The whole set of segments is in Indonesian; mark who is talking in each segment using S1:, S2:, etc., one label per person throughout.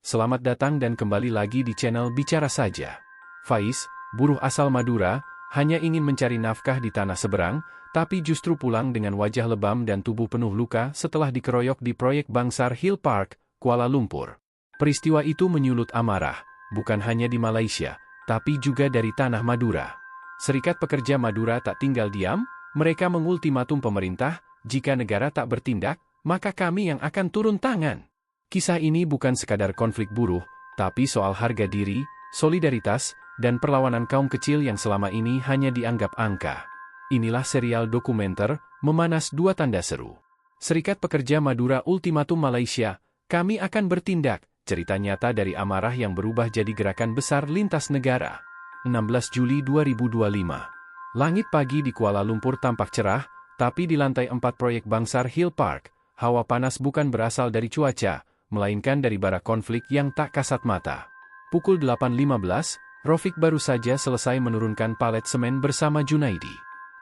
S1: Selamat datang dan kembali lagi di channel Bicara Saja. Faiz, buruh asal Madura, hanya ingin mencari nafkah di tanah seberang, tapi justru pulang dengan wajah lebam dan tubuh penuh luka setelah dikeroyok di proyek Bangsar Hill Park, Kuala Lumpur. Peristiwa itu menyulut amarah, bukan hanya di Malaysia, tapi juga dari tanah Madura. Serikat Pekerja Madura tak tinggal diam, mereka mengultimatum pemerintah, jika negara tak bertindak, maka kami yang akan turun tangan. Kisah ini bukan sekadar konflik buruh, tapi soal harga diri, solidaritas, dan perlawanan kaum kecil yang selama ini hanya dianggap angka. Inilah serial dokumenter, Memanas Dua Tanda Seru. Serikat Pekerja Madura Ultimatum Malaysia, kami akan bertindak, cerita nyata dari amarah yang berubah jadi gerakan besar lintas negara. 16 Juli 2025. Langit pagi di Kuala Lumpur tampak cerah, tapi di lantai 4 proyek Bangsar Hill Park, hawa panas bukan berasal dari cuaca, melainkan dari bara konflik yang tak kasat mata. Pukul 8.15, Rofik baru saja selesai menurunkan palet semen bersama Junaidi.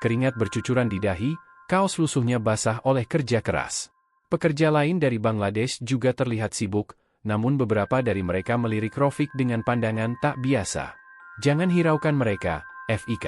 S1: Keringat bercucuran di dahi, kaos lusuhnya basah oleh kerja keras. Pekerja lain dari Bangladesh juga terlihat sibuk, namun beberapa dari mereka melirik Rofik dengan pandangan tak biasa. Jangan hiraukan mereka, FIK.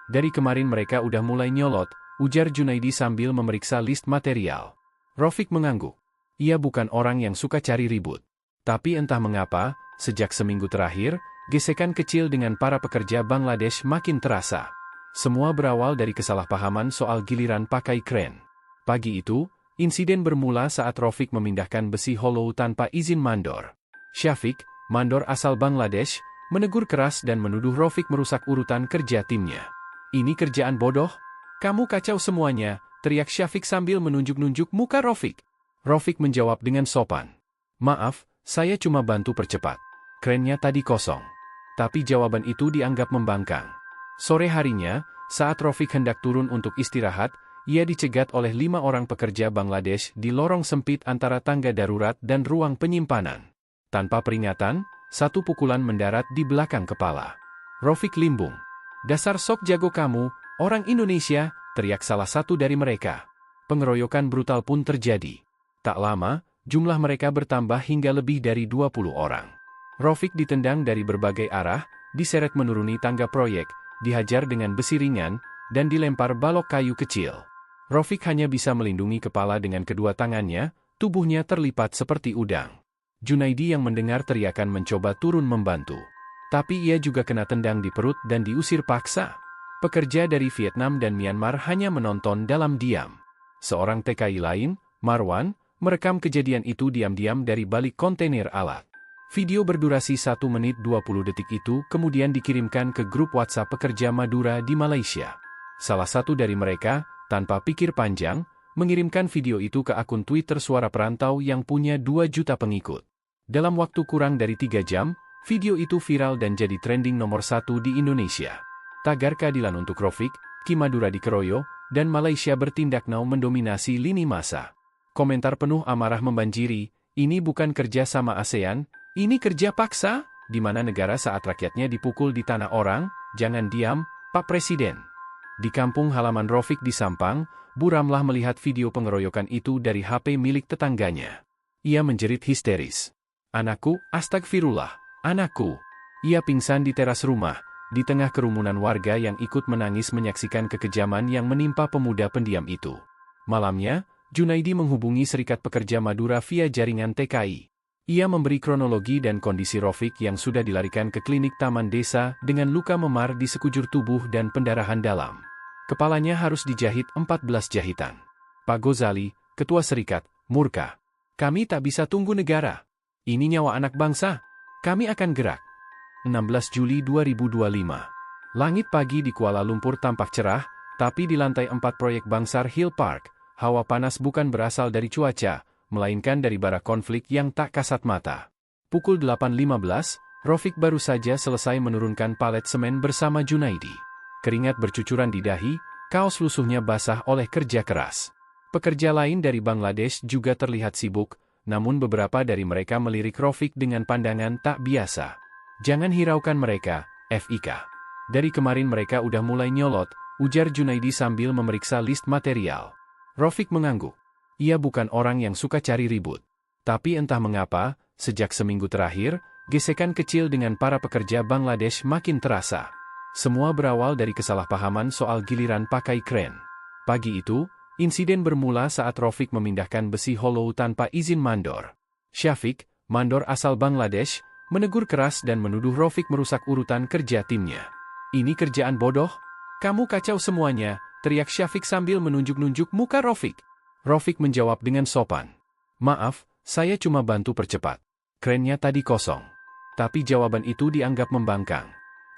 S1: Dari kemarin mereka udah mulai nyolot, ujar Junaidi sambil memeriksa list material. Rofik mengangguk. Ia bukan orang yang suka cari ribut. Tapi entah mengapa, sejak seminggu terakhir, gesekan kecil dengan para pekerja Bangladesh makin terasa. Semua berawal dari kesalahpahaman soal giliran pakai kren. Pagi itu, insiden bermula saat Rofik memindahkan besi hollow tanpa izin mandor. Syafiq, mandor asal Bangladesh, menegur keras dan menuduh Rofik merusak urutan kerja timnya. Ini kerjaan bodoh? Kamu kacau semuanya, teriak Syafiq sambil menunjuk-nunjuk muka Rofik. Rofik menjawab dengan sopan. Maaf, saya cuma bantu percepat. Krennya tadi kosong. Tapi jawaban itu dianggap membangkang. Sore harinya, saat Rofik hendak turun untuk istirahat, ia dicegat oleh 5 orang pekerja Bangladesh di lorong sempit antara tangga darurat dan ruang penyimpanan. Tanpa peringatan, satu pukulan mendarat di belakang kepala. Rofik limbung. Dasar sok jago kamu, orang Indonesia, teriak salah satu dari mereka. Pengeroyokan brutal pun terjadi. Tak lama, jumlah mereka bertambah hingga lebih dari 20 orang. Rofik ditendang dari berbagai arah, diseret menuruni tangga proyek, dihajar dengan besi ringan, dan dilempar balok kayu kecil. Rofik hanya bisa melindungi kepala dengan kedua tangannya, tubuhnya terlipat seperti udang. Junaidi yang mendengar teriakan mencoba turun membantu. Tapi ia juga kena tendang di perut dan diusir paksa. Pekerja dari Vietnam dan Myanmar hanya menonton dalam diam. Seorang TKI lain, Marwan, merekam kejadian itu diam-diam dari balik kontainer alat. Video berdurasi 1 menit 20 detik itu kemudian dikirimkan ke grup WhatsApp pekerja Madura di Malaysia. Salah satu dari mereka, tanpa pikir panjang, mengirimkan video itu ke akun Twitter Suara Perantau yang punya 2 juta pengikut. Dalam waktu kurang dari 3 jam, video itu viral dan jadi trending nomor 1 di Indonesia. Tagar keadilan untuk Rofik, Ki Madura dikeroyo, dan Malaysia bertindak now mendominasi lini masa. Komentar penuh amarah membanjiri, ini bukan kerja sama ASEAN, ini kerja paksa, di mana negara saat rakyatnya dipukul di tanah orang, jangan diam, Pak Presiden. Di kampung halaman Rofik di Sampang, Buramlah melihat video pengeroyokan itu dari HP milik tetangganya. Ia menjerit histeris. Anakku, astagfirullah, anakku. Ia pingsan di teras rumah, di tengah kerumunan warga yang ikut menangis menyaksikan kekejaman yang menimpa pemuda pendiam itu. Malamnya, Junaidi menghubungi Serikat Pekerja Madura via jaringan TKI. Ia memberi kronologi dan kondisi Rofik yang sudah dilarikan ke klinik Taman Desa dengan luka memar di sekujur tubuh dan pendarahan dalam. Kepalanya harus dijahit 14 jahitan. Pak Gozali, Ketua Serikat, murka. Kami tak bisa tunggu negara. Ini nyawa anak bangsa. Kami akan gerak. 16 Juli 2025. Langit pagi di Kuala Lumpur tampak cerah, tapi di lantai 4 proyek Bangsar Hill Park, hawa panas bukan berasal dari cuaca, melainkan dari bara konflik yang tak kasat mata. Pukul 8.15, Rofik baru saja selesai menurunkan palet semen bersama Junaidi. Keringat bercucuran di dahi, kaos lusuhnya basah oleh kerja keras. Pekerja lain dari Bangladesh juga terlihat sibuk, namun beberapa dari mereka melirik Rofik dengan pandangan tak biasa. Jangan hiraukan mereka, FIK. Dari kemarin mereka udah mulai nyolot, ujar Junaidi sambil memeriksa list material. Rofik mengangguk. Ia bukan orang yang suka cari ribut. Tapi entah mengapa, sejak seminggu terakhir, gesekan kecil dengan para pekerja Bangladesh makin terasa. Semua berawal dari kesalahpahaman soal giliran pakai kren. Pagi itu, insiden bermula saat Rafiq memindahkan besi hollow tanpa izin mandor. Syafiq, mandor asal Bangladesh, menegur keras dan menuduh Rafiq merusak urutan kerja timnya. "Ini kerjaan bodoh? Kamu kacau semuanya," teriak Syafiq sambil menunjuk-nunjuk muka Rafiq. Rafiq menjawab dengan sopan. "Maaf, saya cuma bantu percepat. Krennya tadi kosong." Tapi jawaban itu dianggap membangkang.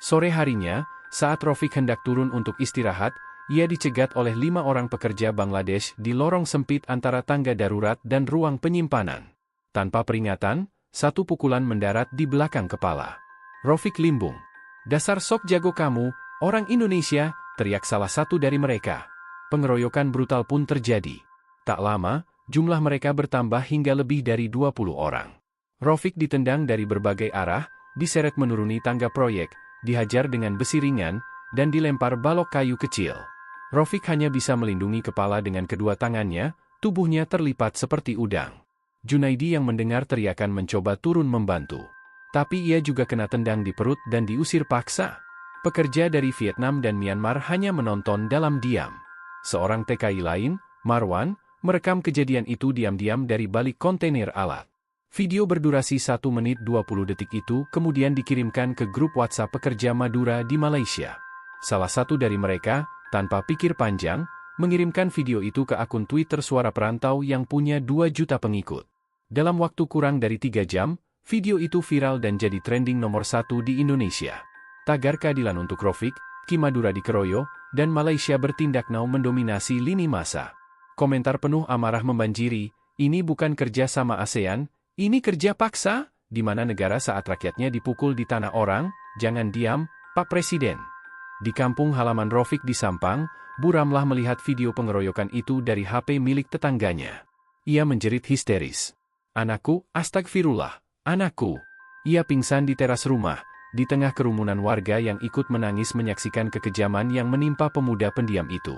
S1: Sore harinya, saat Rafiq hendak turun untuk istirahat, ia dicegat oleh 5 orang pekerja Bangladesh di lorong sempit antara tangga darurat dan ruang penyimpanan. Tanpa peringatan, satu pukulan mendarat di belakang kepala. Rafiq limbung. "Dasar sok jago kamu, orang Indonesia," teriak salah satu dari mereka. Pengeroyokan brutal pun terjadi. Tak lama, jumlah mereka bertambah hingga lebih dari 20 orang. Rafiq ditendang dari berbagai arah, diseret menuruni tangga proyek, dihajar dengan besi ringan, dan dilempar balok kayu kecil. Rafiq hanya bisa melindungi kepala dengan kedua tangannya, tubuhnya terlipat seperti udang. Junaidi yang mendengar teriakan mencoba turun membantu. Tapi ia juga kena tendang di perut dan diusir paksa. Pekerja dari Vietnam dan Myanmar hanya menonton dalam diam. Seorang TKI lain, Marwan, merekam kejadian itu diam-diam dari balik kontainer alat. Video berdurasi 1 menit 20 detik itu kemudian dikirimkan ke grup WhatsApp pekerja Madura di Malaysia. Salah satu dari mereka, tanpa pikir panjang, mengirimkan video itu ke akun Twitter Suara Perantau yang punya 2 juta pengikut. Dalam waktu kurang dari 3 jam, video itu viral dan jadi trending nomor 1 di Indonesia. Tagar keadilan untuk Rafiq, Ki Madura dikeroyo, dan Malaysia bertindak now mendominasi lini masa. Komentar penuh amarah membanjiri, "Ini bukan kerja sama ASEAN, ini kerja paksa, di mana negara saat rakyatnya dipukul di tanah orang, jangan diam, Pak Presiden." Di kampung halaman Rafiq di Sampang, Bu Ramlah melihat video pengeroyokan itu dari HP milik tetangganya. Ia menjerit histeris. "Anakku, astagfirullah, anakku." Ia pingsan di teras rumah, di tengah kerumunan warga yang ikut menangis menyaksikan kekejaman yang menimpa pemuda pendiam itu.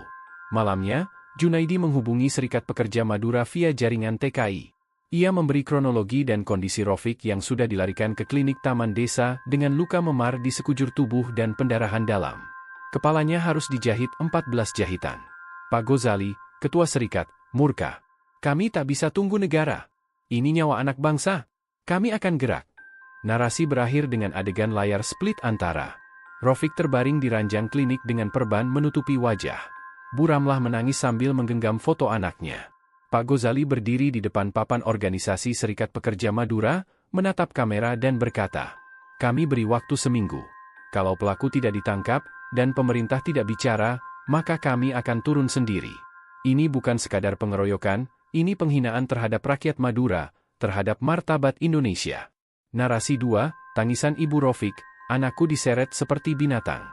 S1: Malamnya, Junaidi menghubungi Serikat Pekerja Madura via jaringan TKI. Ia memberi kronologi dan kondisi Rafiq yang sudah dilarikan ke klinik Taman Desa dengan luka memar di sekujur tubuh dan pendarahan dalam. Kepalanya harus dijahit 14 jahitan. Pak Gozali, Ketua Serikat, murka. "Kami tak bisa tunggu negara. Ini nyawa anak bangsa. Kami akan gerak." Narasi berakhir dengan adegan layar split antara. Rafiq terbaring di ranjang klinik dengan perban menutupi wajah. Bu Ramlah menangis sambil menggenggam foto anaknya. Pak Gozali berdiri di depan papan organisasi Serikat Pekerja Madura, menatap kamera dan berkata, "Kami beri waktu seminggu. Kalau pelaku tidak ditangkap, dan pemerintah tidak bicara, maka kami akan turun sendiri. Ini bukan sekadar pengeroyokan, ini penghinaan terhadap rakyat Madura, terhadap martabat Indonesia." Narasi 2, tangisan Ibu Rafiq, "Anakku diseret seperti binatang."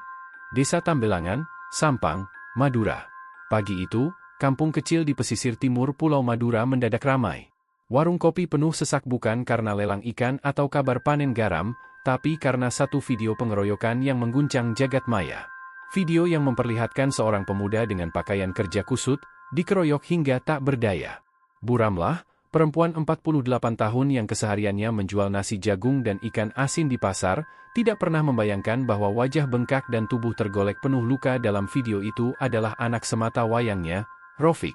S1: Desa Tambelangan, Sampang, Madura. Pagi itu, kampung kecil di pesisir timur Pulau Madura mendadak ramai. Warung kopi penuh sesak bukan karena lelang ikan atau kabar panen garam, tapi karena satu video pengeroyokan yang mengguncang jagat maya. Video yang memperlihatkan seorang pemuda dengan pakaian kerja kusut, dikeroyok hingga tak berdaya. Bu Ramlah, perempuan 48 tahun yang kesehariannya menjual nasi jagung dan ikan asin di pasar, tidak pernah membayangkan bahwa wajah bengkak dan tubuh tergolek penuh luka dalam video itu adalah anak semata wayangnya, Rafiq.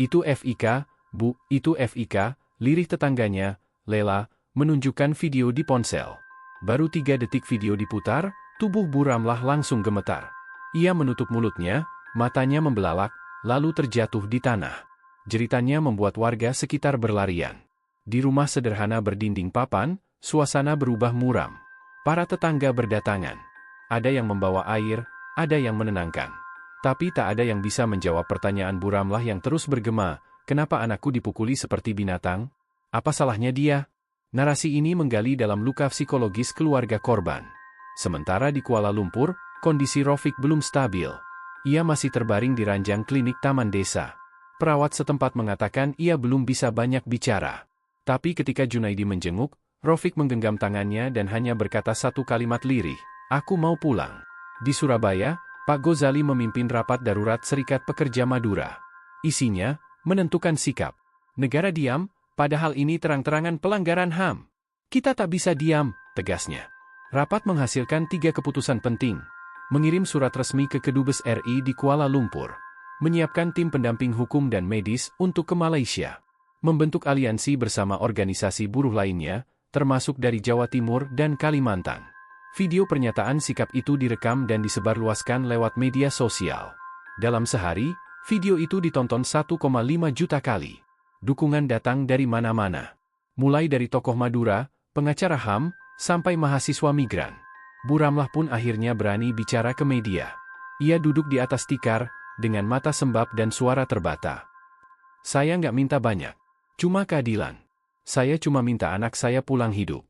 S1: "Itu FIK, Bu, itu FIK," lirih tetangganya, Lela, menunjukkan video di ponsel. Baru 3 detik video diputar, tubuh Bu Ramlah langsung gemetar. Ia menutup mulutnya, matanya membelalak, lalu terjatuh di tanah. Jeritannya membuat warga sekitar berlarian. Di rumah sederhana berdinding papan, suasana berubah muram. Para tetangga berdatangan. Ada yang membawa air, ada yang menenangkan. Tapi tak ada yang bisa menjawab pertanyaan Bu Ramlah yang terus bergema, "Kenapa anakku dipukuli seperti binatang? Apa salahnya dia?" Narasi ini menggali dalam luka psikologis keluarga korban. Sementara di Kuala Lumpur, kondisi Rafiq belum stabil. Ia masih terbaring di ranjang klinik Taman Desa. Perawat setempat mengatakan ia belum bisa banyak bicara. Tapi ketika Junaidi menjenguk, Rafiq menggenggam tangannya dan hanya berkata satu kalimat lirih, "Aku mau pulang." Di Surabaya, Pak Gozali memimpin rapat darurat Serikat Pekerja Madura. Isinya, menentukan sikap. Negara diam, padahal ini terang-terangan pelanggaran HAM. Kita tak bisa diam, tegasnya. Rapat menghasilkan 3 keputusan penting. Mengirim surat resmi ke Kedubes RI di Kuala Lumpur. Menyiapkan tim pendamping hukum dan medis untuk ke Malaysia. Membentuk aliansi bersama organisasi buruh lainnya, termasuk dari Jawa Timur dan Kalimantan. Video pernyataan sikap itu direkam dan disebarluaskan lewat media sosial. Dalam sehari, video itu ditonton 1,5 juta kali. Dukungan datang dari mana-mana. Mulai dari tokoh Madura, pengacara HAM, sampai mahasiswa migran. Bu Ramlah pun akhirnya berani bicara ke media. Ia duduk di atas tikar, dengan mata sembab dan suara terbata. Saya nggak minta banyak. Cuma keadilan. Saya cuma minta anak saya pulang hidup.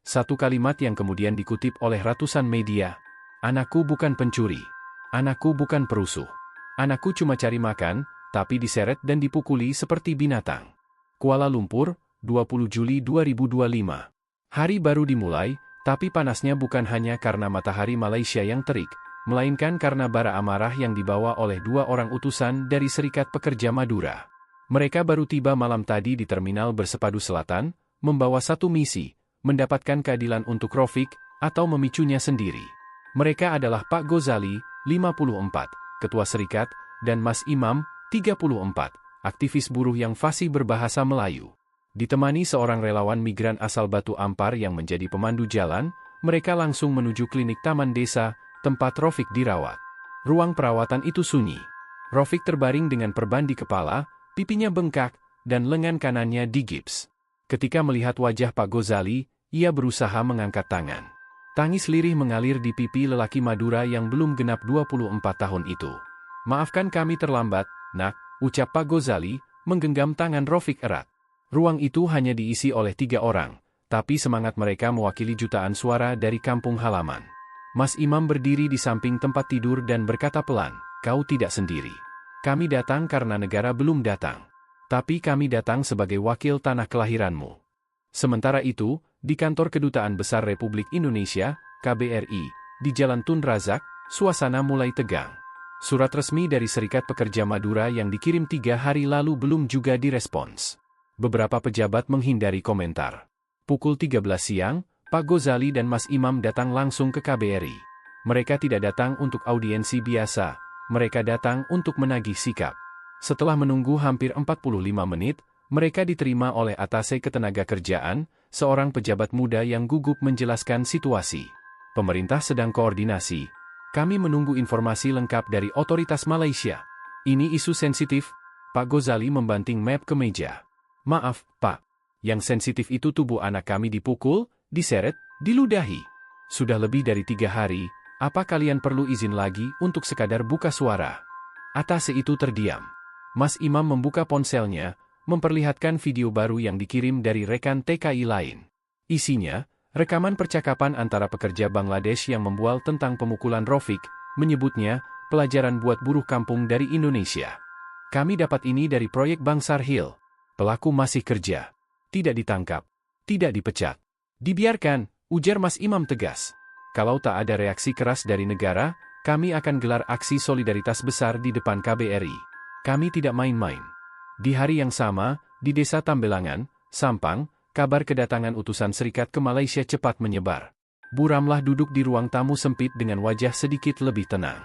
S1: Satu kalimat yang kemudian dikutip oleh ratusan media. Anakku bukan pencuri. Anakku bukan perusuh. Anakku cuma cari makan, tapi diseret dan dipukuli seperti binatang. Kuala Lumpur, 20 Juli 2025. Hari baru dimulai, tapi panasnya bukan hanya karena matahari Malaysia yang terik, melainkan karena bara amarah yang dibawa oleh 2 orang utusan dari Serikat Pekerja Madura. Mereka baru tiba malam tadi di Terminal Bersepadu Selatan, membawa satu misi, mendapatkan keadilan untuk Rofik, atau memicunya sendiri. Mereka adalah Pak Gozali, 54, Ketua Serikat, dan Mas Imam, 34, aktivis buruh yang fasih berbahasa Melayu. Ditemani seorang relawan migran asal Batu Ampar yang menjadi pemandu jalan, mereka langsung menuju klinik Taman Desa, tempat Rofik dirawat. Ruang perawatan itu sunyi. Rofik terbaring dengan perban di kepala, pipinya bengkak, dan lengan kanannya digips. Ketika melihat wajah Pak Gozali, ia berusaha mengangkat tangan. Tangis lirih mengalir di pipi lelaki Madura yang belum genap 24 tahun itu. Maafkan kami terlambat, nak, ucap Pak Gozali, menggenggam tangan Rofik erat. Ruang itu hanya diisi oleh 3 orang, tapi semangat mereka mewakili jutaan suara dari kampung halaman. Mas Imam berdiri di samping tempat tidur dan berkata pelan, kau tidak sendiri. Kami datang karena negara belum datang. Tapi kami datang sebagai wakil tanah kelahiranmu. Sementara itu, di kantor Kedutaan Besar Republik Indonesia, KBRI, di Jalan Tun Razak, suasana mulai tegang. Surat resmi dari Serikat Pekerja Madura yang dikirim 3 hari lalu belum juga direspons. Beberapa pejabat menghindari komentar. Pukul 13 siang, Pak Gozali dan Mas Imam datang langsung ke KBRI. Mereka tidak datang untuk audiensi biasa, mereka datang untuk menagih sikap. Setelah menunggu hampir 45 menit, mereka diterima oleh Atase Ketenagakerjaan, seorang pejabat muda yang gugup menjelaskan situasi. Pemerintah sedang koordinasi. Kami menunggu informasi lengkap dari otoritas Malaysia. Ini isu sensitif. Pak Gozali membanting map ke meja. Maaf, Pak. Yang sensitif itu tubuh anak kami dipukul, diseret, diludahi. Sudah lebih dari 3 hari, apa kalian perlu izin lagi untuk sekadar buka suara? Atase itu terdiam. Mas Imam membuka ponselnya, memperlihatkan video baru yang dikirim dari rekan TKI lain. Isinya, rekaman percakapan antara pekerja Bangladesh yang membual tentang pemukulan Rofik, menyebutnya, pelajaran buat buruh kampung dari Indonesia. Kami dapat ini dari proyek Bangsar Hill. Pelaku masih kerja. Tidak ditangkap. Tidak dipecat. Dibiarkan, ujar Mas Imam tegas. Kalau tak ada reaksi keras dari negara, kami akan gelar aksi solidaritas besar di depan KBRI. Kami tidak main-main. Di hari yang sama, di Desa Tambelangan, Sampang, kabar kedatangan utusan Serikat ke Malaysia cepat menyebar. Bu Ramlah duduk di ruang tamu sempit dengan wajah sedikit lebih tenang.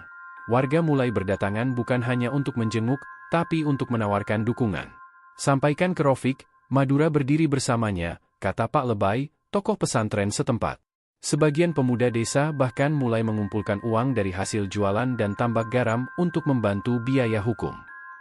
S1: Warga mulai berdatangan bukan hanya untuk menjenguk, tapi untuk menawarkan dukungan. Sampaikan ke Rofik, Madura berdiri bersamanya, kata Pak Lebay, tokoh pesantren setempat. Sebagian pemuda desa bahkan mulai mengumpulkan uang dari hasil jualan dan tambak garam untuk membantu biaya hukum.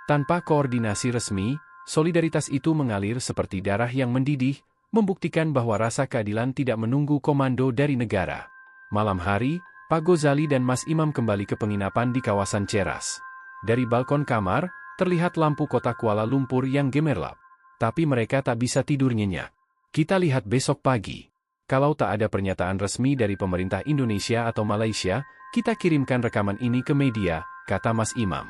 S1: Tanpa koordinasi resmi, solidaritas itu mengalir seperti darah yang mendidih, membuktikan bahwa rasa keadilan tidak menunggu komando dari negara. Malam hari, Pak Gozali dan Mas Imam kembali ke penginapan di kawasan Ceras. Dari balkon kamar, terlihat lampu kota Kuala Lumpur yang gemerlap. Tapi mereka tak bisa tidur nyenyak. Kita lihat besok pagi. Kalau tak ada pernyataan resmi dari pemerintah Indonesia atau Malaysia, kita kirimkan rekaman ini ke media, kata Mas Imam.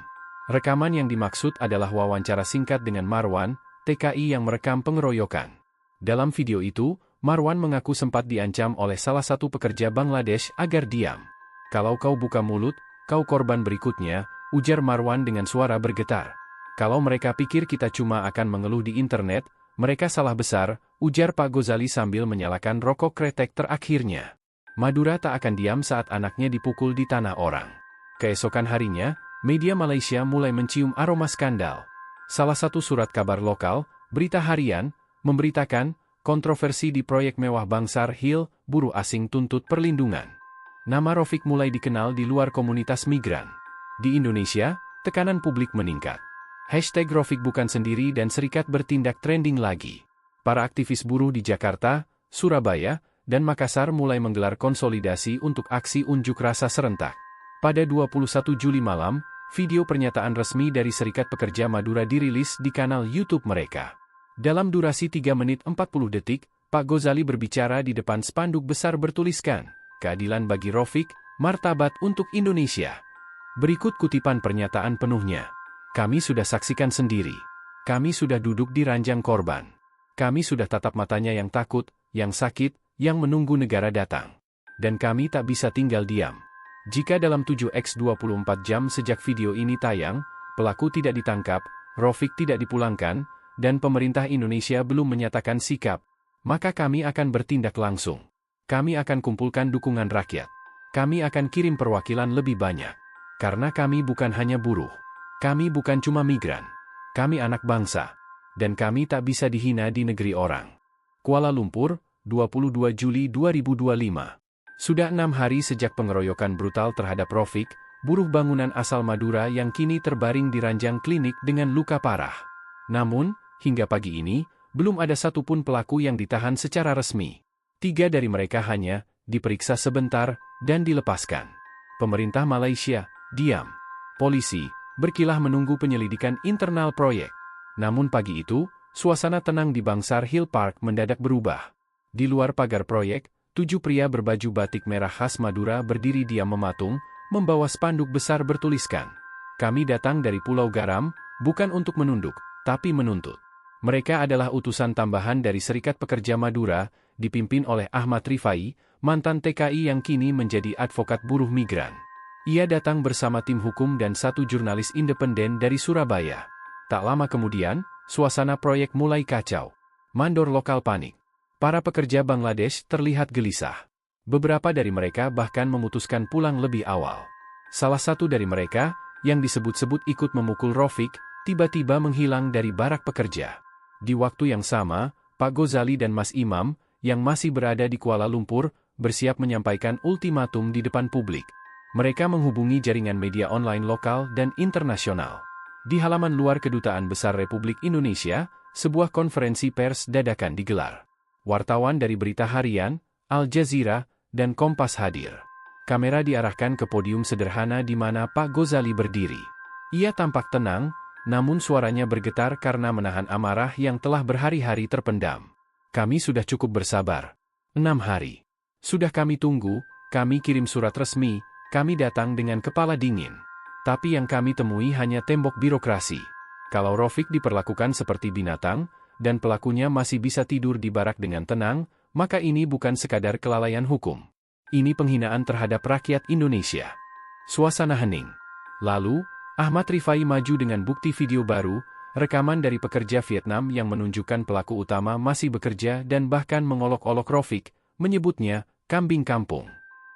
S1: Rekaman yang dimaksud adalah wawancara singkat dengan Marwan, TKI yang merekam pengeroyokan. Dalam video itu, Marwan mengaku sempat diancam oleh salah satu pekerja Bangladesh agar diam. Kalau kau buka mulut, kau korban berikutnya, ujar Marwan dengan suara bergetar. Kalau mereka pikir kita cuma akan mengeluh di internet, Mereka salah besar, ujar Pak Ghazali sambil menyalakan rokok kretek terakhirnya. Madura tak akan diam saat anaknya dipukul di tanah orang. Keesokan harinya, media Malaysia mulai mencium aroma skandal. Salah satu surat kabar lokal, Berita Harian, memberitakan kontroversi di proyek mewah Bangsar Hill, buruh asing tuntut perlindungan. Nama Rofik mulai dikenal di luar komunitas migran. Di Indonesia, tekanan publik meningkat. Hashtag Rofik bukan sendiri dan serikat bertindak trending lagi. Para aktivis buruh di Jakarta, Surabaya, dan Makassar mulai menggelar konsolidasi untuk aksi unjuk rasa serentak. Pada 21 Juli malam, video pernyataan resmi dari Serikat Pekerja Madura dirilis di kanal YouTube mereka. Dalam durasi 3 menit 40 detik, Pak Ghazali berbicara di depan spanduk besar bertuliskan, "Keadilan bagi Rofik, martabat untuk Indonesia." Berikut kutipan pernyataan penuhnya. Kami sudah saksikan sendiri. Kami sudah duduk di ranjang korban. Kami sudah tatap matanya yang takut, yang sakit, yang menunggu negara datang. Dan kami tak bisa tinggal diam. Jika dalam 7x24 jam sejak video ini tayang, pelaku tidak ditangkap, Rofik tidak dipulangkan, dan pemerintah Indonesia belum menyatakan sikap, maka kami akan bertindak langsung. Kami akan kumpulkan dukungan rakyat. Kami akan kirim perwakilan lebih banyak. Karena kami bukan hanya buruh. Kami bukan cuma migran. Kami anak bangsa. Dan kami tak bisa dihina di negeri orang. Kuala Lumpur, 22 Juli 2025. Sudah 6 hari sejak pengeroyokan brutal terhadap Rofik, buruh bangunan asal Madura yang kini terbaring di ranjang klinik dengan luka parah. Namun, hingga pagi ini, belum ada satupun pelaku yang ditahan secara resmi. 3 dari mereka hanya diperiksa sebentar dan dilepaskan. Pemerintah Malaysia diam. Polisi berkilah menunggu penyelidikan internal proyek. Namun pagi itu, suasana tenang di Bangsar Hill Park mendadak berubah. Di luar pagar proyek, 7 pria berbaju batik merah khas Madura berdiri diam mematung, membawa spanduk besar bertuliskan, "Kami datang dari Pulau Garam, bukan untuk menunduk, tapi menuntut." Mereka adalah utusan tambahan dari Serikat Pekerja Madura, dipimpin oleh Ahmad Rifai, mantan TKI yang kini menjadi advokat buruh migran. Ia datang bersama tim hukum dan 1 jurnalis independen dari Surabaya. Tak lama kemudian, suasana proyek mulai kacau. Mandor lokal panik. Para pekerja Bangladesh terlihat gelisah. Beberapa dari mereka bahkan memutuskan pulang lebih awal. Salah satu dari mereka, yang disebut-sebut ikut memukul Rofik, tiba-tiba menghilang dari barak pekerja. Di waktu yang sama, Pak Ghazali dan Mas Imam, yang masih berada di Kuala Lumpur, bersiap menyampaikan ultimatum di depan publik. Mereka menghubungi jaringan media online lokal dan internasional. Di halaman luar Kedutaan Besar Republik Indonesia, sebuah konferensi pers dadakan digelar. Wartawan dari Berita Harian, Al Jazeera, dan Kompas hadir. Kamera diarahkan ke podium sederhana di mana Pak Ghazali berdiri. Ia tampak tenang, namun suaranya bergetar karena menahan amarah yang telah berhari-hari terpendam. "Kami sudah cukup bersabar. 6 hari. Sudah kami tunggu, kami kirim surat resmi, kami datang dengan kepala dingin. Tapi yang kami temui hanya tembok birokrasi. Kalau Rofik diperlakukan seperti binatang, dan pelakunya masih bisa tidur di barak dengan tenang, maka ini bukan sekadar kelalaian hukum. Ini penghinaan terhadap rakyat Indonesia." Suasana hening. Lalu, Ahmad Rifai maju dengan bukti video baru, rekaman dari pekerja Vietnam yang menunjukkan pelaku utama masih bekerja dan bahkan mengolok-olok Rofik, menyebutnya kambing kampung.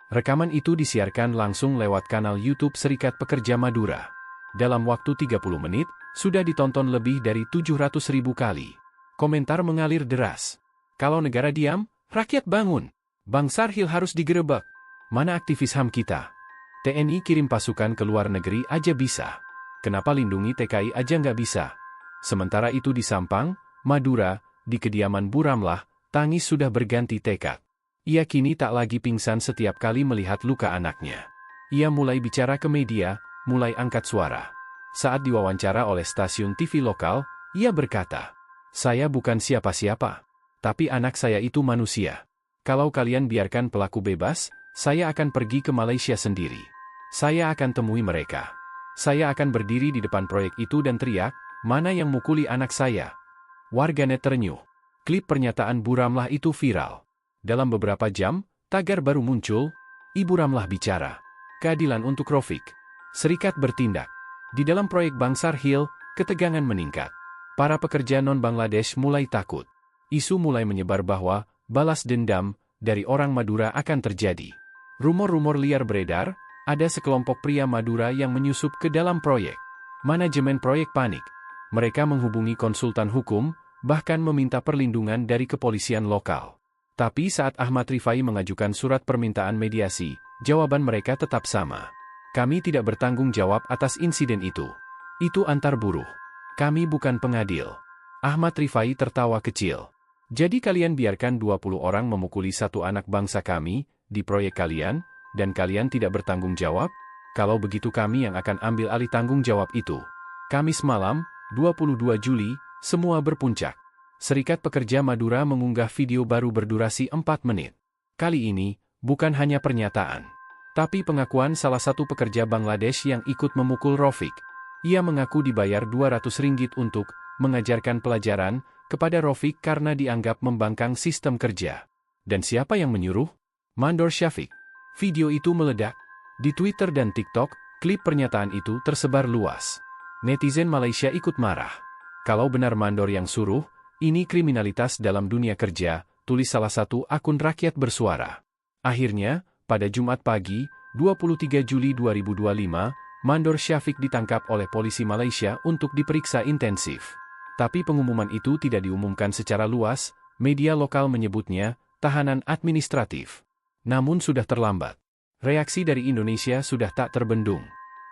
S1: Rekaman itu disiarkan langsung lewat kanal YouTube Serikat Pekerja Madura. Dalam waktu 30 menit, sudah ditonton lebih dari 700.000 kali. Komentar mengalir deras. "Kalau negara diam, rakyat bangun. Bangsar Hill harus digerebek. Mana aktivis HAM kita? TNI kirim pasukan ke luar negeri aja bisa. Kenapa lindungi TKI aja nggak bisa?" Sementara itu di Sampang, Madura, di kediaman Bu Ramlah, tangis sudah berganti tekad. Ia kini tak lagi pingsan setiap kali melihat luka anaknya. Ia mulai bicara ke media, mulai angkat suara. Saat diwawancara oleh stasiun TV lokal, ia berkata, "Saya bukan siapa-siapa. Tapi anak saya itu manusia. Kalau kalian biarkan pelaku bebas, saya akan pergi ke Malaysia sendiri. Saya akan temui mereka. Saya akan berdiri di depan proyek itu dan teriak, 'Mana yang mukuli anak saya?'" Warganet terenyuh. Klip pernyataan Bu Ramlah itu viral. Dalam beberapa jam, tagar baru muncul. Ibu Ramlah bicara. Keadilan untuk Rofik. Serikat bertindak. Di dalam proyek Bangsar Hill, ketegangan meningkat. Para pekerja non-Bangladesh mulai takut. Isu mulai menyebar bahwa balas dendam dari orang Madura akan terjadi. Rumor-rumor liar beredar, ada sekelompok pria Madura yang menyusup ke dalam proyek. Manajemen proyek panik. Mereka menghubungi konsultan hukum, bahkan meminta perlindungan dari kepolisian lokal. Tapi saat Ahmad Rifai mengajukan surat permintaan mediasi, jawaban mereka tetap sama. Kami tidak bertanggung jawab atas insiden itu. Itu antar buruh. Kami bukan pengadil. Ahmad Rifai tertawa kecil. Jadi kalian biarkan 20 orang memukuli satu anak bangsa kami, di proyek kalian, dan kalian tidak bertanggung jawab? Kalau begitu kami yang akan ambil alih tanggung jawab itu. Kamis malam, 22 Juli, semua berpuncak. Serikat Pekerja Madura mengunggah video baru berdurasi 4 menit. Kali ini, bukan hanya pernyataan, tapi pengakuan salah satu pekerja Bangladesh yang ikut memukul Rofik. Ia mengaku dibayar Rp200 untuk mengajarkan pelajaran kepada Rofik karena dianggap membangkang sistem kerja. Dan siapa yang menyuruh? Mandor Syafiq. Video itu meledak. Di Twitter dan TikTok, klip pernyataan itu tersebar luas. Netizen Malaysia ikut marah. Kalau benar Mandor yang suruh, ini kriminalitas dalam dunia kerja, tulis salah satu akun rakyat bersuara. Akhirnya, pada Jumat pagi, 23 Juli 2025, Mandor Syafiq ditangkap oleh polisi Malaysia untuk diperiksa intensif. Tapi pengumuman itu tidak diumumkan secara luas, media lokal menyebutnya tahanan administratif. Namun sudah terlambat. Reaksi dari Indonesia sudah tak terbendung.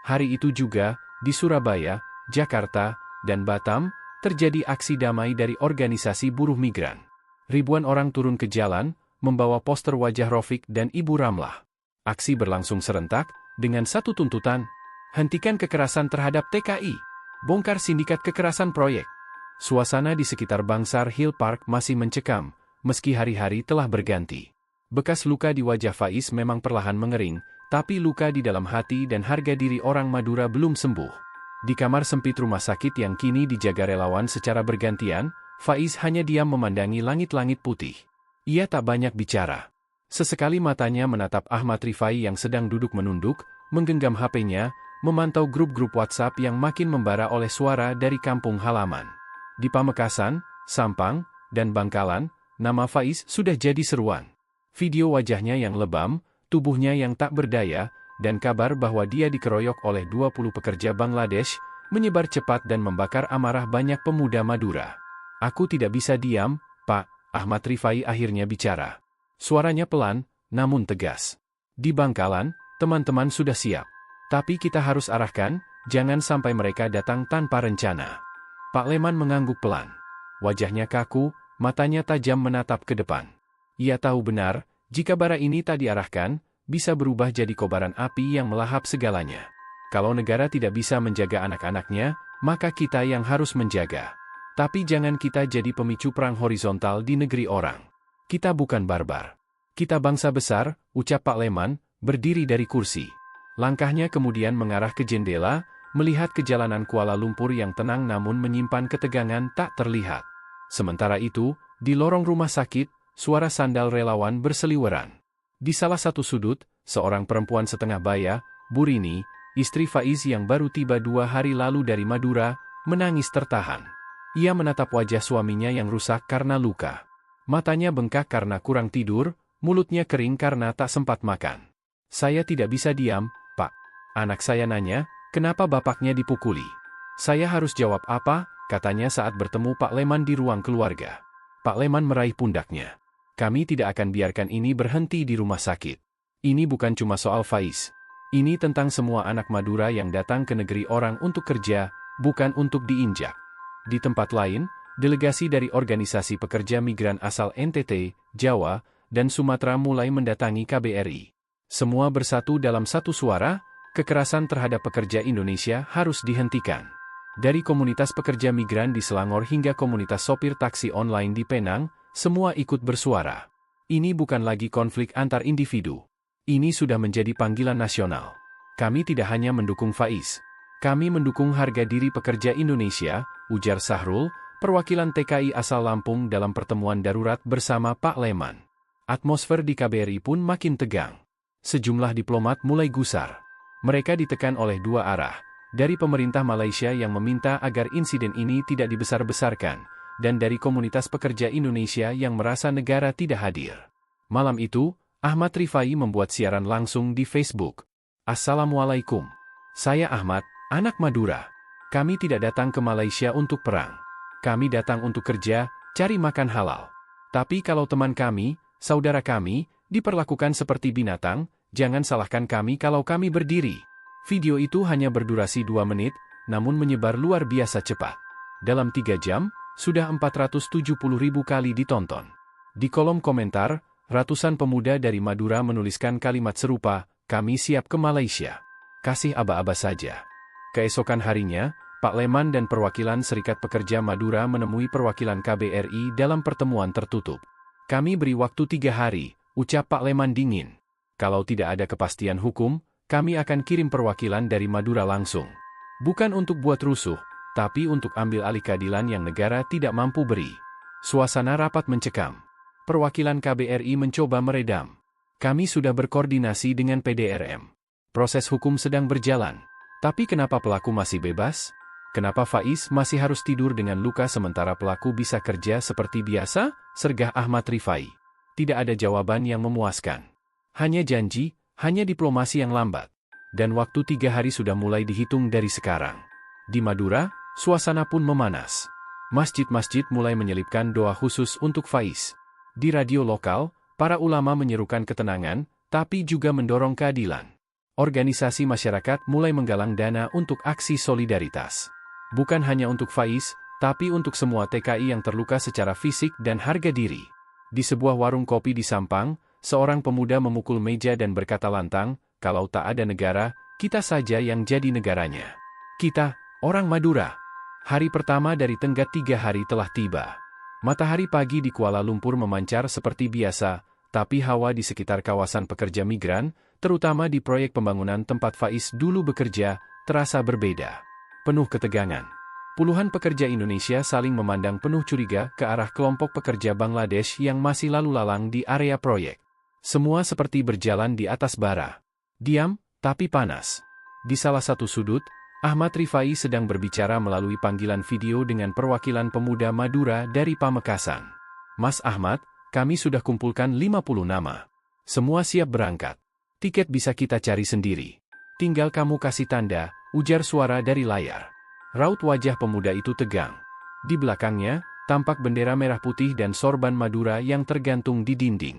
S1: Hari itu juga, di Surabaya, Jakarta, dan Batam, terjadi aksi damai dari organisasi buruh migran. Ribuan orang turun ke jalan, membawa poster wajah Rofik dan Ibu Ramlah. Aksi berlangsung serentak, dengan satu tuntutan. Hentikan kekerasan terhadap TKI. Bongkar sindikat kekerasan proyek. Suasana di sekitar Bangsar Hill Park masih mencekam, meski hari-hari telah berganti. Bekas luka di wajah Faiz memang perlahan mengering, tapi luka di dalam hati dan harga diri orang Madura belum sembuh. Di kamar sempit rumah sakit yang kini dijaga relawan secara bergantian, Faiz hanya diam memandangi langit-langit putih. Ia tak banyak bicara. Sesekali matanya menatap Ahmad Rifai yang sedang duduk menunduk, menggenggam HP-nya, memantau grup-grup WhatsApp yang makin membara oleh suara dari kampung halaman. Di Pamekasan, Sampang, dan Bangkalan, nama Faiz sudah jadi seruan. Video wajahnya yang lebam, tubuhnya yang tak berdaya, dan kabar bahwa dia dikeroyok oleh 20 pekerja Bangladesh, menyebar cepat dan membakar amarah banyak pemuda Madura. Aku tidak bisa diam, Pak, Ahmad Rifai akhirnya bicara. Suaranya pelan, namun tegas. Di Bangkalan, teman-teman sudah siap. Tapi kita harus arahkan, jangan sampai mereka datang tanpa rencana. Pak Leman mengangguk pelan. Wajahnya kaku, matanya tajam menatap ke depan. Ia tahu benar, jika bara ini tak diarahkan, bisa berubah jadi kobaran api yang melahap segalanya. Kalau negara tidak bisa menjaga anak-anaknya, maka kita yang harus menjaga. Tapi jangan kita jadi pemicu perang horizontal di negeri orang. Kita bukan barbar. Kita bangsa besar, ucap Pak Leman, berdiri dari kursi. Langkahnya kemudian mengarah ke jendela, melihat ke jalanan Kuala Lumpur yang tenang namun menyimpan ketegangan tak terlihat. Sementara itu, di lorong rumah sakit, suara sandal relawan berseliweran. Di salah satu sudut, seorang perempuan setengah baya, Burini, istri Faiz yang baru tiba 2 hari lalu dari Madura, menangis tertahan. Ia menatap wajah suaminya yang rusak karena luka. Matanya bengkak karena kurang tidur, mulutnya kering karena tak sempat makan. Saya tidak bisa diam, Pak. Anak saya nanya, kenapa bapaknya dipukuli? Saya harus jawab apa, katanya saat bertemu Pak Leman di ruang keluarga. Pak Leman meraih pundaknya. Kami tidak akan biarkan ini berhenti di rumah sakit. Ini bukan cuma soal Faiz. Ini tentang semua anak Madura yang datang ke negeri orang untuk kerja, bukan untuk diinjak. Di tempat lain, delegasi dari organisasi pekerja migran asal NTT, Jawa, dan Sumatera mulai mendatangi KBRI. Semua bersatu dalam satu suara, kekerasan terhadap pekerja Indonesia harus dihentikan. Dari komunitas pekerja migran di Selangor hingga komunitas sopir taksi online di Penang, semua ikut bersuara. Ini bukan lagi konflik antar individu. Ini sudah menjadi panggilan nasional. Kami tidak hanya mendukung Faiz. Kami mendukung harga diri pekerja Indonesia, ujar Sahrul, perwakilan TKI asal Lampung dalam pertemuan darurat bersama Pak Leman. Atmosfer di KBRI pun makin tegang. Sejumlah diplomat mulai gusar. Mereka ditekan oleh dua arah, dari pemerintah Malaysia yang meminta agar insiden ini tidak dibesar-besarkan, dan dari komunitas pekerja Indonesia yang merasa negara tidak hadir. Malam itu, Ahmad Rifai membuat siaran langsung di Facebook. Assalamualaikum. Saya Ahmad, anak Madura. Kami tidak datang ke Malaysia untuk perang. Kami datang untuk kerja, cari makan halal. Tapi kalau teman kami, saudara kami, diperlakukan seperti binatang, jangan salahkan kami kalau kami berdiri. Video itu hanya berdurasi 2 menit, namun menyebar luar biasa cepat. Dalam 3 jam, sudah 470.000 kali ditonton. Di kolom komentar, ratusan pemuda dari Madura menuliskan kalimat serupa, kami siap ke Malaysia. Kasih aba-aba saja. Keesokan harinya, Pak Leman dan perwakilan Serikat Pekerja Madura menemui perwakilan KBRI dalam pertemuan tertutup. Kami beri waktu 3 hari, ucap Pak Leman dingin. Kalau tidak ada kepastian hukum, kami akan kirim perwakilan dari Madura langsung. Bukan untuk buat rusuh, tapi untuk ambil alih keadilan yang negara tidak mampu beri. Suasana rapat mencekam. Perwakilan KBRI mencoba meredam. Kami sudah berkoordinasi dengan PDRM. Proses hukum sedang berjalan. Tapi kenapa pelaku masih bebas? Kenapa Faiz masih harus tidur dengan luka sementara pelaku bisa kerja seperti biasa? Sergah Ahmad Rifai. Tidak ada jawaban yang memuaskan. Hanya janji, hanya diplomasi yang lambat. Dan waktu 3 hari sudah mulai dihitung dari sekarang. Di Madura, suasana pun memanas. Masjid-masjid mulai menyelipkan doa khusus untuk Faiz. Di radio lokal, para ulama menyerukan ketenangan, tapi juga mendorong keadilan. Organisasi masyarakat mulai menggalang dana untuk aksi solidaritas. Bukan hanya untuk Faiz, tapi untuk semua TKI yang terluka secara fisik dan harga diri. Di sebuah warung kopi di Sampang, seorang pemuda memukul meja dan berkata lantang, kalau tak ada negara, kita saja yang jadi negaranya. Kita, orang Madura. Hari pertama dari tenggat 3 hari telah tiba. Matahari pagi di Kuala Lumpur memancar seperti biasa, tapi hawa di sekitar kawasan pekerja migran, terutama di proyek pembangunan tempat Faiz dulu bekerja, terasa berbeda. Penuh ketegangan. Puluhan pekerja Indonesia saling memandang penuh curiga ke arah kelompok pekerja Bangladesh yang masih lalu lalang di area proyek. Semua seperti berjalan di atas bara. Diam, tapi panas. Di salah satu sudut, Ahmad Rifai sedang berbicara melalui panggilan video dengan perwakilan pemuda Madura dari Pamekasan. Mas Ahmad, kami sudah kumpulkan 50 nama. Semua siap berangkat. Tiket bisa kita cari sendiri. Tinggal kamu kasih tanda, ujar suara dari layar. Raut wajah pemuda itu tegang. Di belakangnya, tampak bendera merah putih dan sorban Madura yang tergantung di dinding.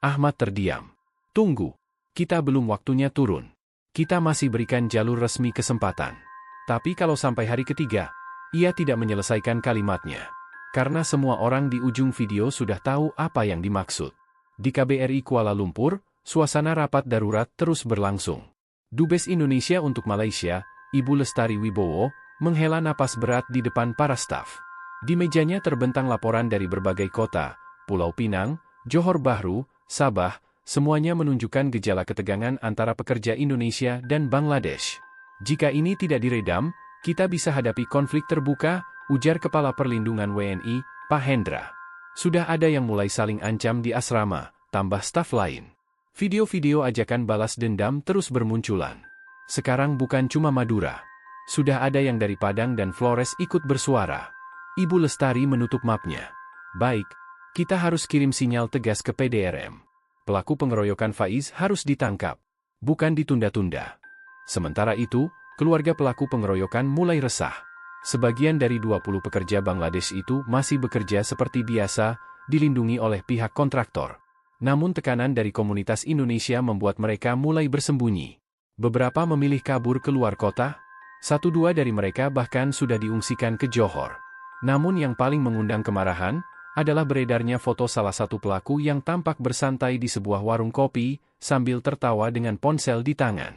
S1: Ahmad terdiam. Tunggu. Kita belum waktunya turun. Kita masih berikan jalur resmi kesempatan. Tapi kalau sampai hari ketiga, ia tidak menyelesaikan kalimatnya. Karena semua orang di ujung video sudah tahu apa yang dimaksud. Di KBRI Kuala Lumpur, suasana rapat darurat terus berlangsung. Dubes Indonesia untuk Malaysia, Ibu Lestari Wibowo, menghela napas berat di depan para staf. Di mejanya terbentang laporan dari berbagai kota, Pulau Pinang, Johor Bahru, Sabah, semuanya menunjukkan gejala ketegangan antara pekerja Indonesia dan Bangladesh. Jika ini tidak diredam, kita bisa hadapi konflik terbuka, ujar Kepala Perlindungan WNI, Pak Hendra. Sudah ada yang mulai saling ancam di asrama, tambah staf lain. Video-video ajakan balas dendam terus bermunculan. Sekarang bukan cuma Madura. Sudah ada yang dari Padang dan Flores ikut bersuara. Ibu Lestari menutup mapnya. Baik, kita harus kirim sinyal tegas ke PDRM. Pelaku pengeroyokan Faiz harus ditangkap. Bukan ditunda-tunda. Sementara itu, keluarga pelaku pengeroyokan mulai resah. Sebagian dari 20 pekerja Bangladesh itu masih bekerja seperti biasa, dilindungi oleh pihak kontraktor. Namun tekanan dari komunitas Indonesia membuat mereka mulai bersembunyi. Beberapa memilih kabur keluar kota. 1-2 dari mereka bahkan sudah diungsikan ke Johor. Namun yang paling mengundang kemarahan adalah beredarnya foto salah satu pelaku yang tampak bersantai di sebuah warung kopi, sambil tertawa dengan ponsel di tangan.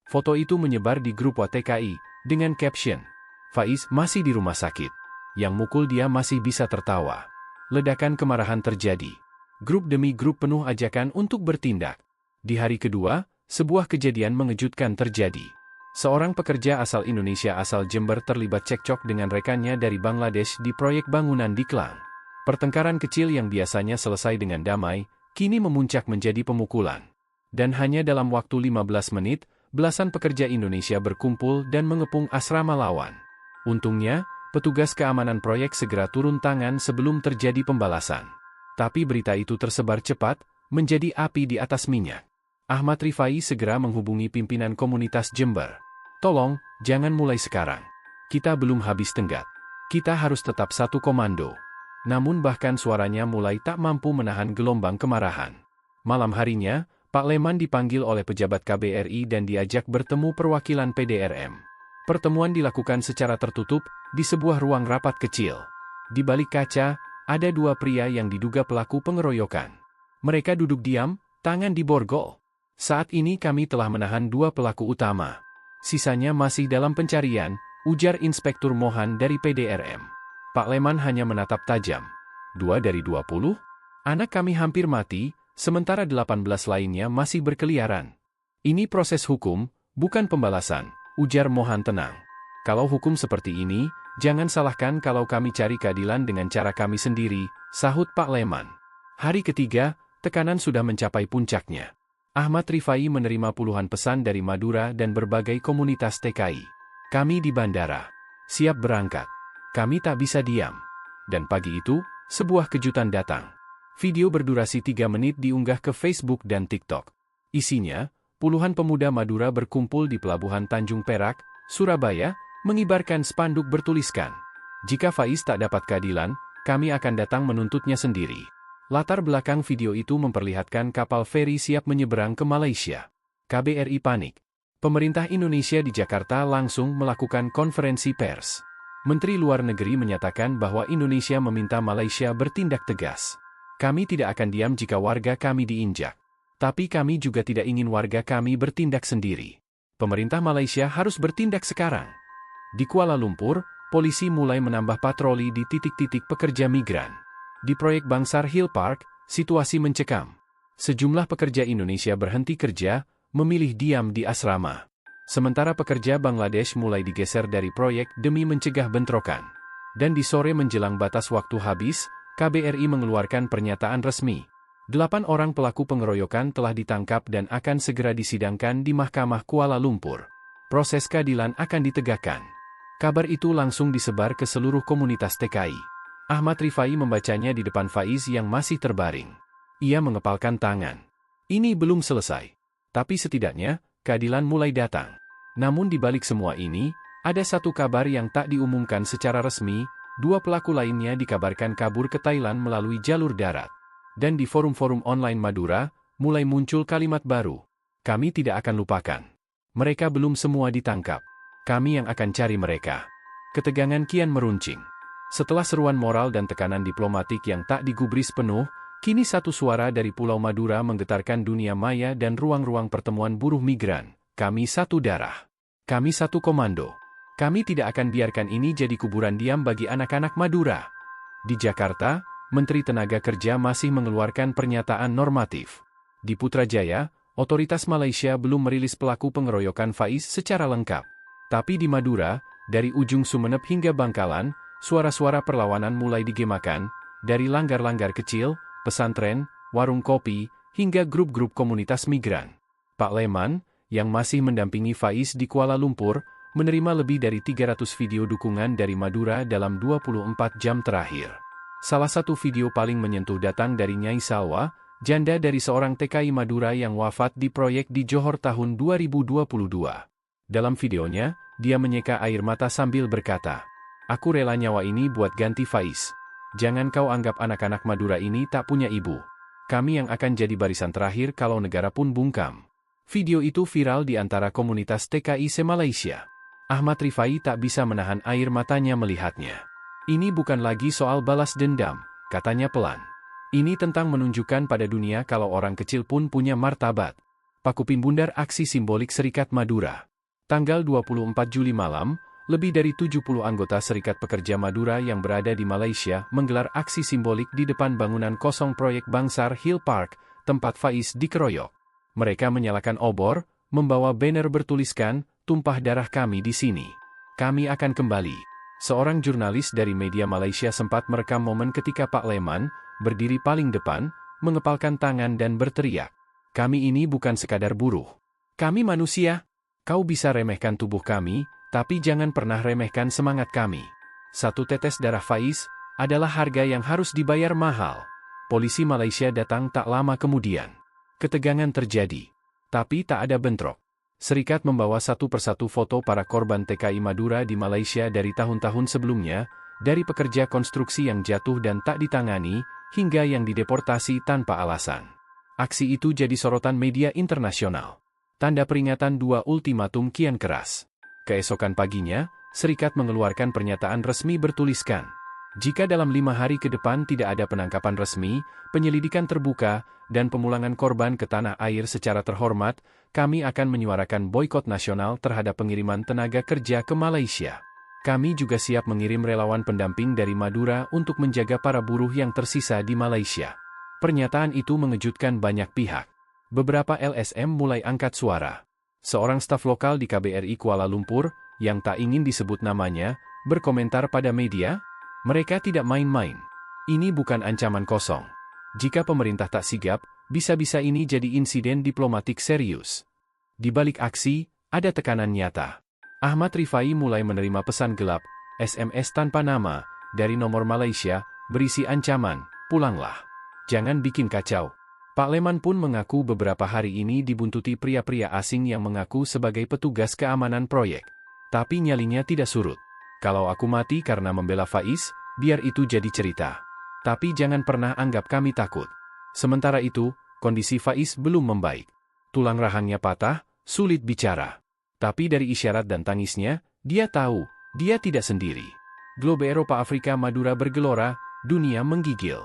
S1: Foto itu menyebar di grup WTKI, dengan caption, Faiz masih di rumah sakit. Yang mukul dia masih bisa tertawa. Ledakan kemarahan terjadi. Grup demi grup penuh ajakan untuk bertindak. Di hari kedua, sebuah kejadian mengejutkan terjadi. Seorang pekerja asal Indonesia asal Jember terlibat cekcok dengan rekannya dari Bangladesh di proyek bangunan di Klang. Pertengkaran kecil yang biasanya selesai dengan damai, kini memuncak menjadi pemukulan. Dan hanya dalam waktu 15 menit, belasan pekerja Indonesia berkumpul dan mengepung asrama lawan. Untungnya, petugas keamanan proyek segera turun tangan sebelum terjadi pembalasan. Tapi berita itu tersebar cepat, menjadi api di atas minyak. Ahmad Rifai segera menghubungi pimpinan komunitas Jember. Tolong, jangan mulai sekarang. Kita belum habis tenggat. Kita harus tetap satu komando. Namun bahkan suaranya mulai tak mampu menahan gelombang kemarahan. Malam harinya, Pak Leman dipanggil oleh pejabat KBRI dan diajak bertemu perwakilan PDRM. Pertemuan dilakukan secara tertutup, di sebuah ruang rapat kecil. Di balik kaca, ada dua pria yang diduga pelaku pengeroyokan. Mereka duduk diam, tangan diborgol. Saat ini kami telah menahan dua pelaku utama. Sisanya masih dalam pencarian, ujar Inspektur Mohan dari PDRM. Pak Leman hanya menatap tajam. 2 dari 20? Anak kami hampir mati, sementara 18 lainnya masih berkeliaran. Ini proses hukum, bukan pembalasan, ujar Mohan tenang. Kalau hukum seperti ini, jangan salahkan kalau kami cari keadilan dengan cara kami sendiri, sahut Pak Leman. Hari ketiga, tekanan sudah mencapai puncaknya. Ahmad Rifai menerima puluhan pesan dari Madura dan berbagai komunitas TKI. Kami di bandara. Siap berangkat. Kami tak bisa diam. Dan pagi itu, sebuah kejutan datang. Video berdurasi 3 menit diunggah ke Facebook dan TikTok. Isinya, puluhan pemuda Madura berkumpul di Pelabuhan Tanjung Perak, Surabaya, mengibarkan spanduk bertuliskan, "Jika Faiz tak dapat keadilan, kami akan datang menuntutnya sendiri." Latar belakang video itu memperlihatkan kapal feri siap menyeberang ke Malaysia. KBRI panik. Pemerintah Indonesia di Jakarta langsung melakukan konferensi pers. Menteri Luar Negeri menyatakan bahwa Indonesia meminta Malaysia bertindak tegas. Kami tidak akan diam jika warga kami diinjak. Tapi kami juga tidak ingin warga kami bertindak sendiri. Pemerintah Malaysia harus bertindak sekarang. Di Kuala Lumpur, polisi mulai menambah patroli di titik-titik pekerja migran. Di proyek Bangsar Hill Park, situasi mencekam. Sejumlah pekerja Indonesia berhenti kerja, memilih diam di asrama. Sementara pekerja Bangladesh mulai digeser dari proyek demi mencegah bentrokan. Dan di sore menjelang batas waktu habis, KBRI mengeluarkan pernyataan resmi. 8 orang pelaku pengeroyokan telah ditangkap dan akan segera disidangkan di Mahkamah Kuala Lumpur. Proses keadilan akan ditegakkan. Kabar itu langsung disebar ke seluruh komunitas TKI. Ahmad Rifai membacanya di depan Faiz yang masih terbaring. Ia mengepalkan tangan. Ini belum selesai. Tapi setidaknya, keadilan mulai datang. Namun di balik semua ini, ada satu kabar yang tak diumumkan secara resmi. 2 pelaku lainnya dikabarkan kabur ke Thailand melalui jalur darat. Dan di forum-forum online Madura, mulai muncul kalimat baru. Kami tidak akan lupakan. Mereka belum semua ditangkap. Kami yang akan cari mereka. Ketegangan kian meruncing. Setelah seruan moral dan tekanan diplomatik yang tak digubris penuh, kini satu suara dari Pulau Madura menggetarkan dunia maya dan ruang-ruang pertemuan buruh migran. Kami satu darah. Kami satu komando. Kami tidak akan biarkan ini jadi kuburan diam bagi anak-anak Madura. Di Jakarta, Menteri Tenaga Kerja masih mengeluarkan pernyataan normatif. Di Putrajaya, otoritas Malaysia belum merilis pelaku pengeroyokan Faiz secara lengkap. Tapi di Madura, dari ujung Sumeneb hingga Bangkalan, suara-suara perlawanan mulai digemakan, dari langgar-langgar kecil, pesantren, warung kopi, hingga grup-grup komunitas migran. Pak Leman, yang masih mendampingi Faiz di Kuala Lumpur, menerima lebih dari 300 video dukungan dari Madura dalam 24 jam terakhir. Salah satu video paling menyentuh datang dari Nyai Salwa, janda dari seorang TKI Madura yang wafat di proyek di Johor tahun 2022. Dalam videonya, dia menyeka air mata sambil berkata, "Aku rela nyawa ini buat ganti Faiz. Jangan kau anggap anak-anak Madura ini tak punya ibu. Kami yang akan jadi barisan terakhir kalau negara pun bungkam." Video itu viral di antara komunitas TKI se-Malaysia. Ahmad Rifai tak bisa menahan air matanya melihatnya. Ini bukan lagi soal balas dendam, katanya pelan. Ini tentang menunjukkan pada dunia kalau orang kecil pun punya martabat. Pakupin Bundar Aksi Simbolik Serikat Madura. Tanggal 24 Juli malam, lebih dari 70 anggota Serikat Pekerja Madura yang berada di Malaysia menggelar aksi simbolik di depan bangunan kosong proyek Bangsar Hill Park, tempat Faiz dikeroyok. Mereka menyalakan obor, membawa banner bertuliskan, "Tumpah darah kami di sini. Kami akan kembali." Seorang jurnalis dari media Malaysia sempat merekam momen ketika Pak Leman berdiri paling depan, mengepalkan tangan dan berteriak, "Kami ini bukan sekadar buruh. Kami manusia." Kau bisa remehkan tubuh kami, tapi jangan pernah remehkan semangat kami. Satu tetes darah Faiz adalah harga yang harus dibayar mahal. Polisi Malaysia datang tak lama kemudian. Ketegangan terjadi. Tapi tak ada bentrok. Serikat membawa satu persatu foto para korban TKI Madura di Malaysia dari tahun-tahun sebelumnya, dari pekerja konstruksi yang jatuh dan tak ditangani, hingga yang dideportasi tanpa alasan. Aksi itu jadi sorotan media internasional. Tanda peringatan dua ultimatum kian keras. Keesokan paginya, serikat mengeluarkan pernyataan resmi bertuliskan, jika dalam 5 hari ke depan tidak ada penangkapan resmi, penyelidikan terbuka, dan pemulangan korban ke tanah air secara terhormat, kami akan menyuarakan boikot nasional terhadap pengiriman tenaga kerja ke Malaysia. Kami juga siap mengirim relawan pendamping dari Madura untuk menjaga para buruh yang tersisa di Malaysia. Pernyataan itu mengejutkan banyak pihak. Beberapa LSM mulai angkat suara. Seorang staf lokal di KBRI Kuala Lumpur, yang tak ingin disebut namanya, berkomentar pada media, mereka tidak main-main. Ini bukan ancaman kosong. Jika pemerintah tak sigap, bisa-bisa ini jadi insiden diplomatik serius. Di balik aksi, ada tekanan nyata. Ahmad Rifai mulai menerima pesan gelap, SMS tanpa nama, dari nomor Malaysia, berisi ancaman, pulanglah. Jangan bikin kacau. Pak Leman pun mengaku beberapa hari ini dibuntuti pria-pria asing yang mengaku sebagai petugas keamanan proyek. Tapi nyalinya tidak surut. Kalau aku mati karena membela Faiz, biar itu jadi cerita. Tapi jangan pernah anggap kami takut. Sementara itu, kondisi Faiz belum membaik. Tulang rahangnya patah, sulit bicara. Tapi dari isyarat dan tangisnya, dia tahu, dia tidak sendiri. Globe Eropa Afrika Madura bergelora, dunia menggigil.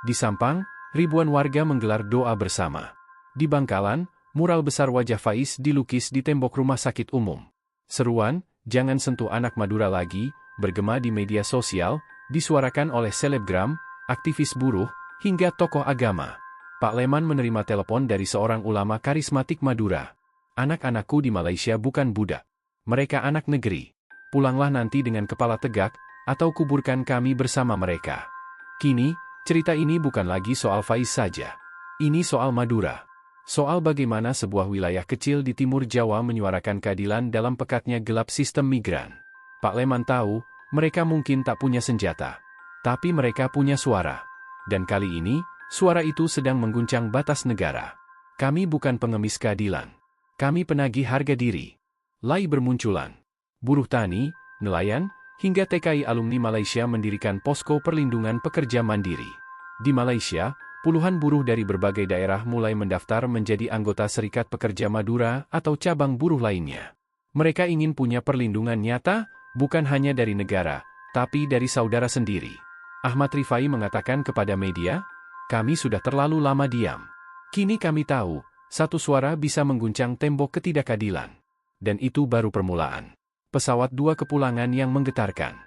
S1: Di Sampang, ribuan warga menggelar doa bersama. Di Bangkalan, mural besar wajah Faiz dilukis di tembok rumah sakit umum. Seruan, "Jangan sentuh anak Madura lagi," bergema di media sosial, disuarakan oleh selebgram, aktivis buruh, hingga tokoh agama. Pak Leman menerima telepon dari seorang ulama karismatik Madura. "Anak-anakku di Malaysia bukan budak. Mereka anak negeri. Pulanglah nanti dengan kepala tegak, atau kuburkan kami bersama mereka." Kini, cerita ini bukan lagi soal Faiz saja. Ini soal Madura. Soal bagaimana sebuah wilayah kecil di timur Jawa menyuarakan keadilan dalam pekatnya gelap sistem migran. Pak Leman tahu, mereka mungkin tak punya senjata. Tapi mereka punya suara. Dan kali ini, suara itu sedang mengguncang batas negara. Kami bukan pengemis keadilan. Kami penagih harga diri. Lai bermunculan. Buruh tani, nelayan, hingga TKI alumni Malaysia mendirikan posko perlindungan pekerja mandiri. Di Malaysia, puluhan buruh dari berbagai daerah mulai mendaftar menjadi anggota Serikat Pekerja Madura atau cabang buruh lainnya. Mereka ingin punya perlindungan nyata, bukan hanya dari negara, tapi dari saudara sendiri. Ahmad Rifai mengatakan kepada media, "Kami sudah terlalu lama diam. Kini kami tahu, satu suara bisa mengguncang tembok ketidakadilan. Dan itu baru permulaan." Pesawat dua kepulangan yang menggetarkan.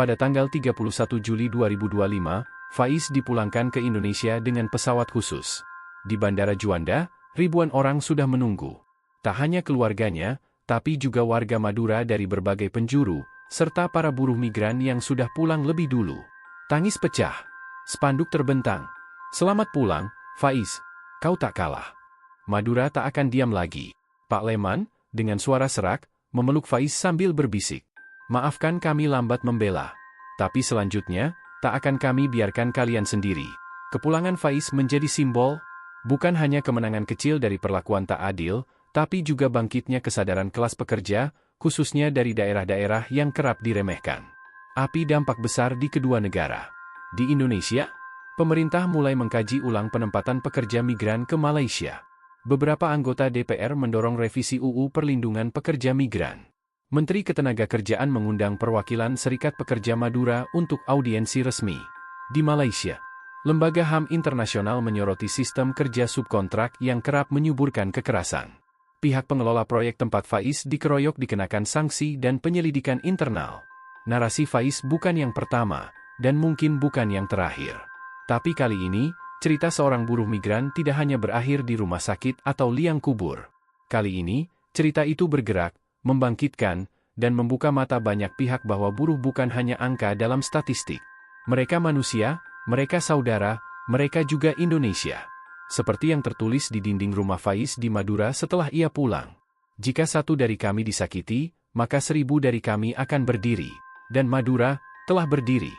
S1: Pada tanggal 31 Juli 2025, Faiz dipulangkan ke Indonesia dengan pesawat khusus. Di Bandara Juanda, ribuan orang sudah menunggu. Tak hanya keluarganya, tapi juga warga Madura dari berbagai penjuru, serta para buruh migran yang sudah pulang lebih dulu. Tangis pecah. Spanduk terbentang. "Selamat pulang, Faiz. Kau tak kalah." Madura tak akan diam lagi. Pak Leman, dengan suara serak, memeluk Faiz sambil berbisik, "Maafkan kami lambat membela. Tapi selanjutnya, tak akan kami biarkan kalian sendiri." Kepulangan Faiz menjadi simbol, bukan hanya kemenangan kecil dari perlakuan tak adil, tapi juga bangkitnya kesadaran kelas pekerja, khususnya dari daerah-daerah yang kerap diremehkan. Api dampak besar di kedua negara. Di Indonesia, pemerintah mulai mengkaji ulang penempatan pekerja migran ke Malaysia. Beberapa anggota DPR mendorong revisi UU Perlindungan Pekerja Migran. Menteri Ketenagakerjaan mengundang perwakilan Serikat Pekerja Madura untuk audiensi resmi. Di Malaysia, Lembaga HAM Internasional menyoroti sistem kerja subkontrak yang kerap menyuburkan kekerasan. Pihak pengelola proyek tempat Faiz dikeroyok dikenakan sanksi dan penyelidikan internal. Narasi Faiz bukan yang pertama, dan mungkin bukan yang terakhir. Tapi kali ini, cerita seorang buruh migran tidak hanya berakhir di rumah sakit atau liang kubur. Kali ini, cerita itu bergerak, membangkitkan, dan membuka mata banyak pihak bahwa buruh bukan hanya angka dalam statistik. Mereka manusia, mereka saudara, mereka juga Indonesia. Seperti yang tertulis di dinding rumah Faiz di Madura setelah ia pulang. Jika satu dari kami disakiti, maka 1000 dari kami akan berdiri. Dan Madura telah berdiri.